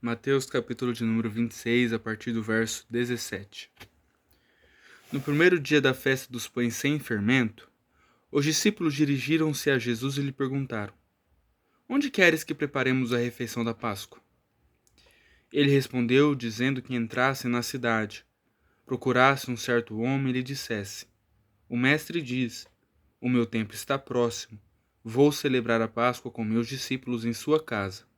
Mateus capítulo de número 26, a partir do verso 17. No primeiro dia da festa dos pães sem fermento, os discípulos dirigiram-se a Jesus e lhe perguntaram: Onde queres que preparemos a refeição da Páscoa? Ele respondeu, dizendo que entrassem na cidade, procurassem um certo homem e lhe dissesse: O mestre diz: O meu tempo está próximo, vou celebrar a Páscoa com meus discípulos em sua casa.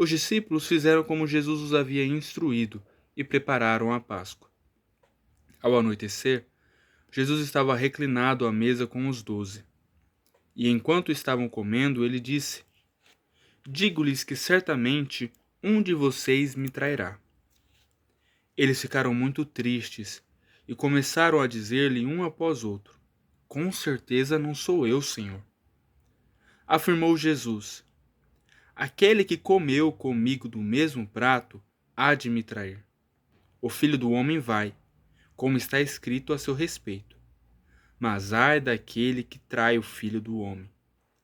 Os discípulos fizeram como Jesus os havia instruído e prepararam a Páscoa. Ao anoitecer, Jesus estava reclinado à mesa com os 12. E enquanto estavam comendo, ele disse: Digo-lhes que certamente um de vocês me trairá. Eles ficaram muito tristes e começaram a dizer-lhe um após outro: Com certeza não sou eu, Senhor. Afirmou Jesus: Aquele que comeu comigo do mesmo prato há de me trair. O Filho do Homem vai, como está escrito a seu respeito. Mas ai daquele que trai o Filho do Homem.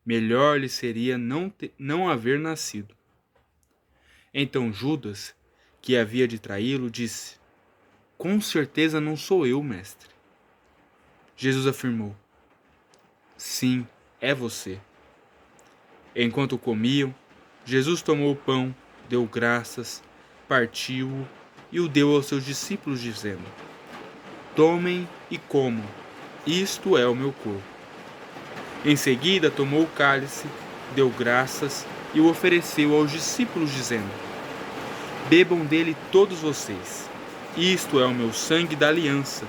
Melhor lhe seria não haver nascido. Então Judas, que havia de traí-lo, disse: Com certeza não sou eu, mestre. Jesus afirmou: Sim, é você. Enquanto comiam, Jesus tomou o pão, deu graças, partiu-o e o deu aos seus discípulos, dizendo: Tomem e comam, isto é o meu corpo. Em seguida tomou o cálice, deu graças e o ofereceu aos discípulos, dizendo: Bebam dele todos vocês, isto é o meu sangue da aliança,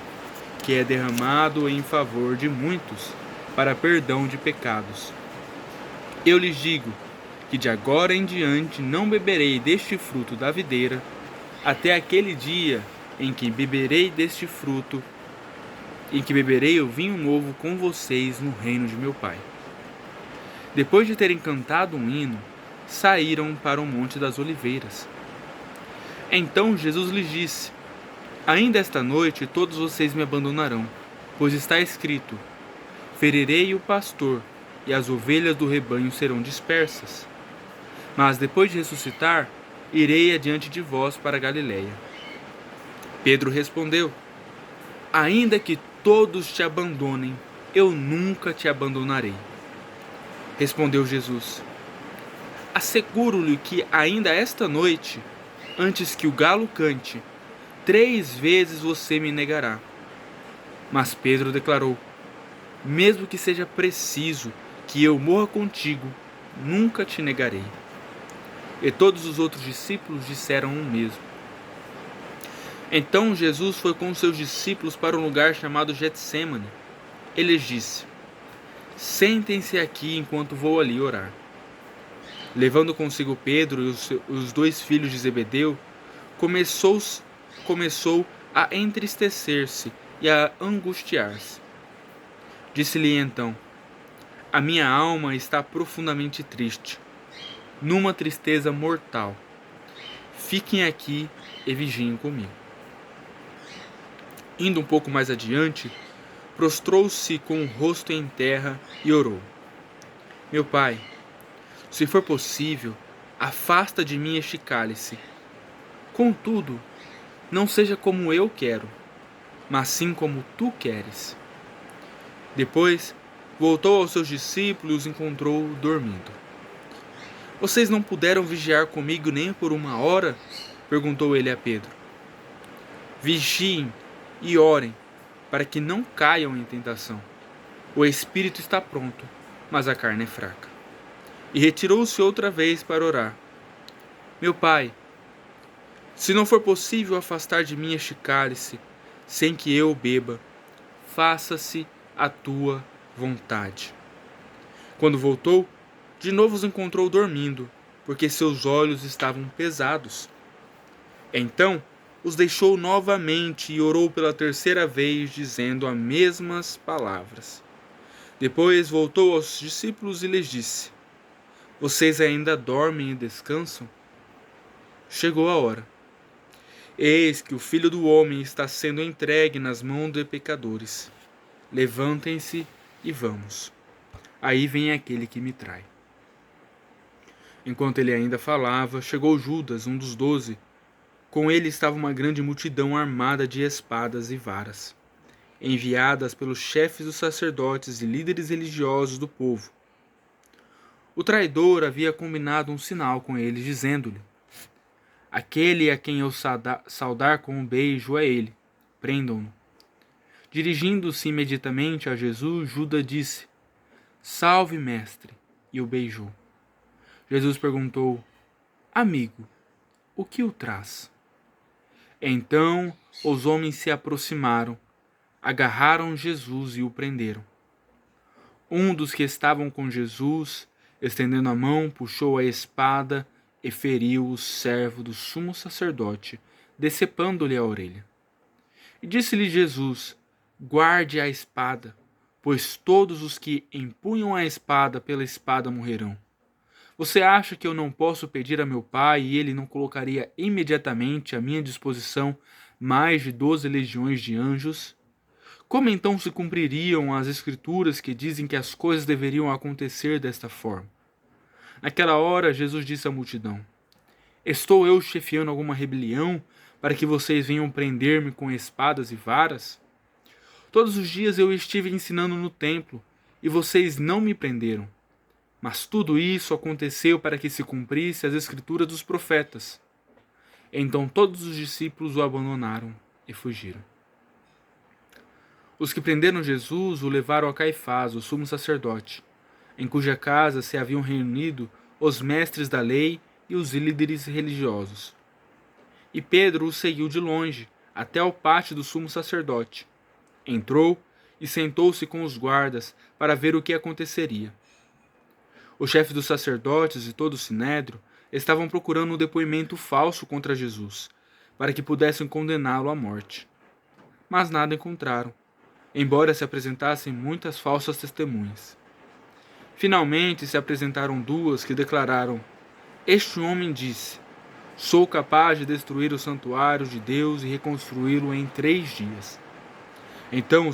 que é derramado em favor de muitos, para perdão de pecados. Eu lhes digo que de agora em diante não beberei deste fruto da videira, até aquele dia em que beberei o vinho novo com vocês no reino de meu Pai. Depois de terem cantado um hino, saíram para o Monte das Oliveiras. Então Jesus lhes disse: Ainda esta noite todos vocês me abandonarão, pois está escrito: Ferirei o pastor, e as ovelhas do rebanho serão dispersas. Mas depois de ressuscitar, irei adiante de vós para Galiléia. Pedro respondeu: Ainda que todos te abandonem, eu nunca te abandonarei. Respondeu Jesus: Asseguro-lhe que ainda esta noite, antes que o galo cante, 3 vezes você me negará. Mas Pedro declarou: Mesmo que seja preciso que eu morra contigo, nunca te negarei. E todos os outros discípulos disseram o mesmo. Então Jesus foi com seus discípulos para um lugar chamado Getsêmani. Ele lhes disse: Sentem-se aqui enquanto vou ali orar. Levando consigo Pedro e os 2 filhos de Zebedeu, começou a entristecer-se e a angustiar-se. Disse-lhe então: A minha alma está profundamente triste, numa tristeza mortal. Fiquem aqui e vigiem comigo. Indo um pouco mais adiante, prostrou-se com o rosto em terra e orou: Meu Pai, se for possível, afasta de mim este cálice. Contudo, não seja como eu quero, mas sim como tu queres. Depois, voltou aos seus discípulos e os encontrou dormindo. Vocês não puderam vigiar comigo nem por 1 hora? Perguntou ele a Pedro. Vigiem e orem, para que não caiam em tentação. O espírito está pronto, mas a carne é fraca. E retirou-se outra vez para orar. Meu Pai, se não for possível afastar de mim este cálice, sem que eu o beba, faça-se a tua vontade. Quando voltou, de novo os encontrou dormindo, porque seus olhos estavam pesados. Então os deixou novamente e orou pela 3ª vez, dizendo as mesmas palavras. Depois voltou aos discípulos e lhes disse: Vocês ainda dormem e descansam? Chegou a hora. Eis que o Filho do Homem está sendo entregue nas mãos de pecadores. Levantem-se e vamos. Aí vem aquele que me trai. Enquanto ele ainda falava, chegou Judas, um dos 12. Com ele estava uma grande multidão armada de espadas e varas, enviadas pelos chefes dos sacerdotes e líderes religiosos do povo. O traidor havia combinado um sinal com eles, dizendo-lhe: aquele a quem eu saudar com um beijo é ele. Prendam-no. Dirigindo-se imediatamente a Jesus, Judas disse: salve, mestre, e o beijou. Jesus perguntou: amigo, o que o traz? Então os homens se aproximaram, agarraram Jesus e o prenderam. Um dos que estavam com Jesus, estendendo a mão, puxou a espada e feriu o servo do sumo sacerdote, decepando-lhe a orelha. E disse-lhe Jesus: guarde a espada, pois todos os que empunham a espada pela espada morrerão. Você acha que eu não posso pedir a meu Pai e ele não colocaria imediatamente à minha disposição mais de 12 legiões de anjos? Como então se cumpririam as escrituras que dizem que as coisas deveriam acontecer desta forma? Naquela hora, Jesus disse à multidão: estou eu chefiando alguma rebelião para que vocês venham prender-me com espadas e varas? Todos os dias eu estive ensinando no templo e vocês não me prenderam. Mas tudo isso aconteceu para que se cumprisse as escrituras dos profetas. Então todos os discípulos o abandonaram e fugiram. Os que prenderam Jesus o levaram a Caifás, o sumo sacerdote, em cuja casa se haviam reunido os mestres da lei e os líderes religiosos. E Pedro o seguiu de longe, até ao pátio do sumo sacerdote. Entrou e sentou-se com os guardas para ver o que aconteceria. O chefe dos sacerdotes e todo o sinédrio estavam procurando um depoimento falso contra Jesus, para que pudessem condená-lo à morte. Mas nada encontraram, embora se apresentassem muitas falsas testemunhas. Finalmente se apresentaram duas que declararam: este homem disse: sou capaz de destruir o santuário de Deus e reconstruí-lo em 3 dias. Então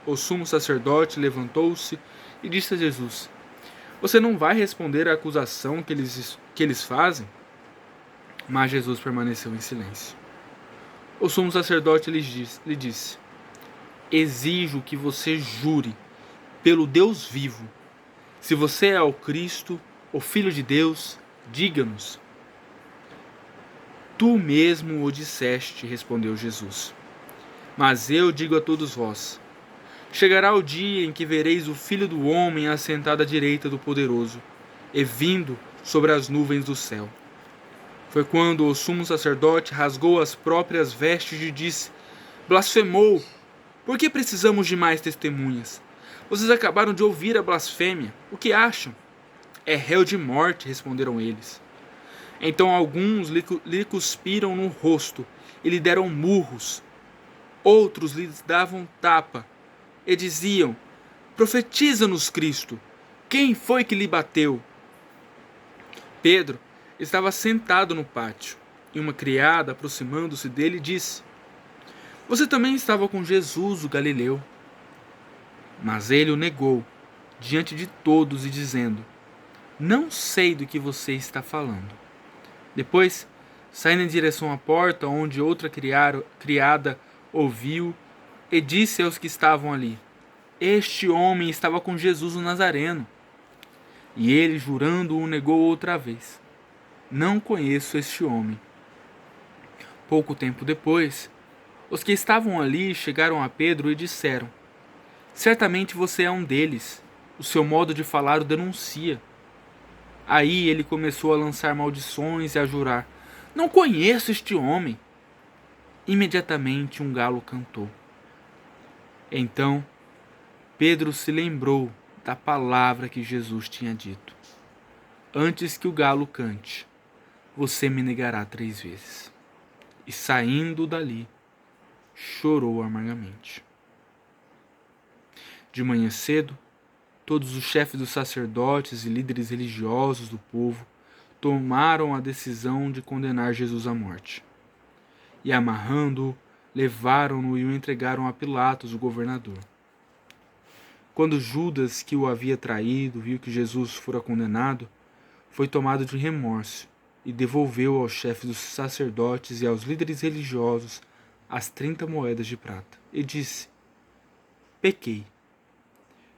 o sumo sacerdote levantou-se e disse a Jesus: você não vai responder à acusação que eles fazem? Mas Jesus permaneceu em silêncio. O sumo sacerdote lhe disse: exijo que você jure pelo Deus vivo. Se você é o Cristo, o Filho de Deus, diga-nos. Tu mesmo o disseste, respondeu Jesus. Mas eu digo a todos vós: chegará o dia em que vereis o Filho do Homem assentado à direita do Poderoso, e vindo sobre as nuvens do céu. Foi quando o sumo sacerdote rasgou as próprias vestes e disse: blasfemou! Por que precisamos de mais testemunhas? Vocês acabaram de ouvir a blasfêmia. O que acham? É réu de morte, responderam eles. Então alguns lhe cuspiram no rosto e lhe deram murros. Outros lhes davam tapa e diziam: profetiza-nos, Cristo. Quem foi que lhe bateu? Pedro estava sentado no pátio, e uma criada, aproximando-se dele, disse: você também estava com Jesus, o Galileu. Mas ele o negou diante de todos e dizendo: não sei do que você está falando. Depois, saindo em direção à porta, onde outra criada ouviu, e disse aos que estavam ali: este homem estava com Jesus o Nazareno. E ele, jurando, o negou outra vez: não conheço este homem. Pouco tempo depois, os que estavam ali chegaram a Pedro e disseram: certamente você é um deles. O seu modo de falar o denuncia. Aí ele começou a lançar maldições e a jurar: não conheço este homem. Imediatamente um galo cantou. Então Pedro se lembrou da palavra que Jesus tinha dito: antes que o galo cante, você me negará 3 vezes. E saindo dali, chorou amargamente. De manhã cedo, todos os chefes dos sacerdotes e líderes religiosos do povo tomaram a decisão de condenar Jesus à morte. E amarrando-o, levaram-no e o entregaram a Pilatos, o governador. Quando Judas, que o havia traído, viu que Jesus fora condenado, foi tomado de remorso e devolveu aos chefes dos sacerdotes e aos líderes religiosos as 30 moedas de prata. E disse: pequei,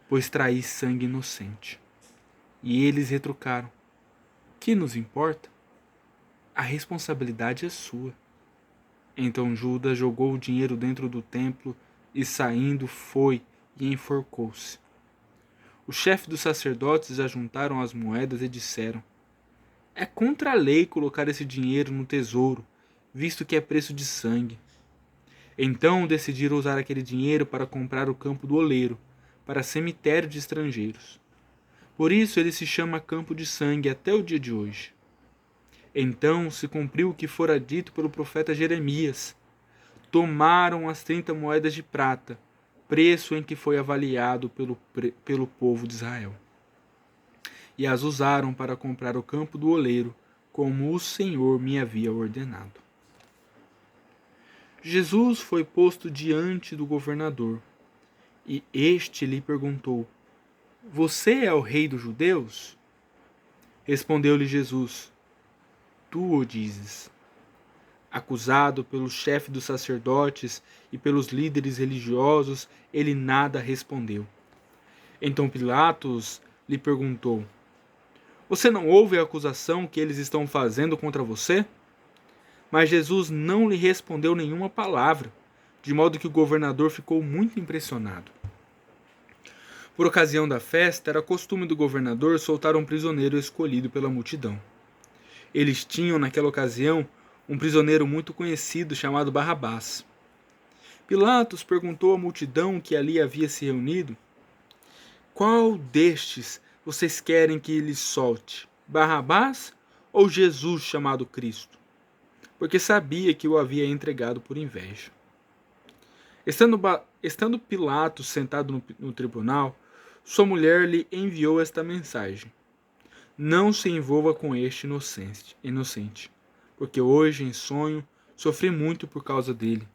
pois traí sangue inocente. E eles retrucaram: que nos importa? A responsabilidade é sua. Então Judas jogou o dinheiro dentro do templo e, saindo, foi e enforcou-se. Os chefes dos sacerdotes ajuntaram as moedas e disseram: é contra a lei colocar esse dinheiro no tesouro, visto que é preço de sangue. Então decidiram usar aquele dinheiro para comprar o campo do oleiro, para cemitério de estrangeiros. Por isso ele se chama Campo de Sangue até o dia de hoje. Então se cumpriu o que fora dito pelo profeta Jeremias. Tomaram as 30 moedas de prata, preço em que foi avaliado pelo povo de Israel, e as usaram para comprar o campo do oleiro, como o Senhor me havia ordenado. Jesus foi posto diante do governador, e este lhe perguntou: você é o rei dos judeus? Respondeu-lhe Jesus: tu o dizes. Acusado pelo chefe dos sacerdotes e pelos líderes religiosos, ele nada respondeu. Então Pilatos lhe perguntou: você não ouve a acusação que eles estão fazendo contra você? Mas Jesus não lhe respondeu nenhuma palavra, de modo que o governador ficou muito impressionado. Por ocasião da festa, era costume do governador soltar um prisioneiro escolhido pela multidão. Eles tinham, naquela ocasião, um prisioneiro muito conhecido chamado Barrabás. Pilatos perguntou à multidão que ali havia se reunido: qual destes vocês querem que lhes solte, Barrabás ou Jesus chamado Cristo? Porque sabia que o havia entregado por inveja. Estando Pilatos sentado no tribunal, sua mulher lhe enviou esta mensagem: não se envolva com este inocente, porque hoje, em sonho, sofri muito por causa dele.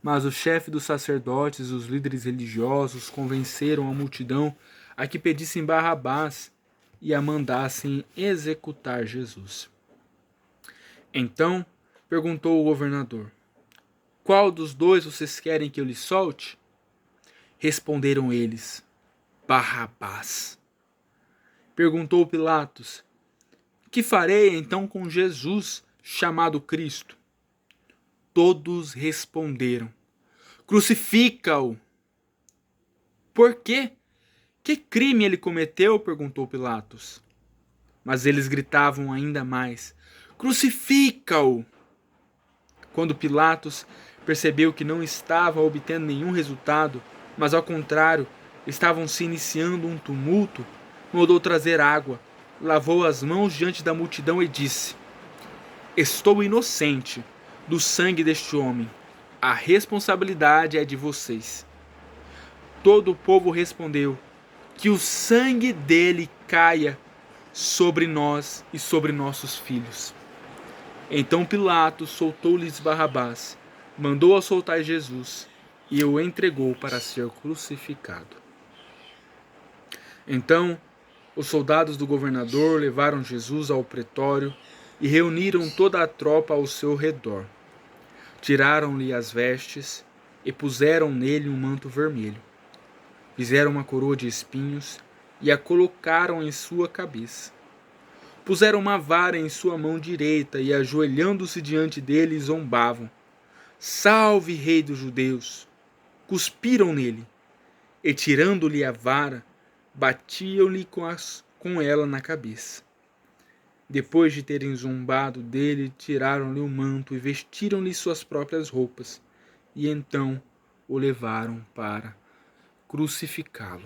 Mas o chefe dos sacerdotes e os líderes religiosos convenceram a multidão a que pedissem Barrabás e a mandassem executar Jesus. Então perguntou o governador: qual dos dois vocês querem que eu lhe solte? Responderam eles: Barrabás. Perguntou Pilatos: que farei então com Jesus, chamado Cristo? Todos responderam: crucifica-o. Por quê? Que crime ele cometeu? Perguntou Pilatos. Mas eles gritavam ainda mais: crucifica-o! Quando Pilatos percebeu que não estava obtendo nenhum resultado, mas ao contrário, estavam se iniciando um tumulto, mandou trazer água, lavou as mãos diante da multidão e disse: estou inocente do sangue deste homem. A responsabilidade é de vocês. Todo o povo respondeu: que o sangue dele caia sobre nós e sobre nossos filhos. Então Pilatos soltou-lhes Barrabás, mandou soltar Jesus e o entregou para ser crucificado. Então os soldados do governador levaram Jesus ao pretório e reuniram toda a tropa ao seu redor. Tiraram-lhe as vestes e puseram nele um manto vermelho. Fizeram uma coroa de espinhos e a colocaram em sua cabeça. Puseram uma vara em sua mão direita e, ajoelhando-se diante dele, zombavam: salve, rei dos judeus! Cuspiram nele e, tirando-lhe a vara, batiam-lhe com ela na cabeça. Depois de terem zombado dele, tiraram-lhe o manto e vestiram-lhe suas próprias roupas, e então o levaram para crucificá-lo.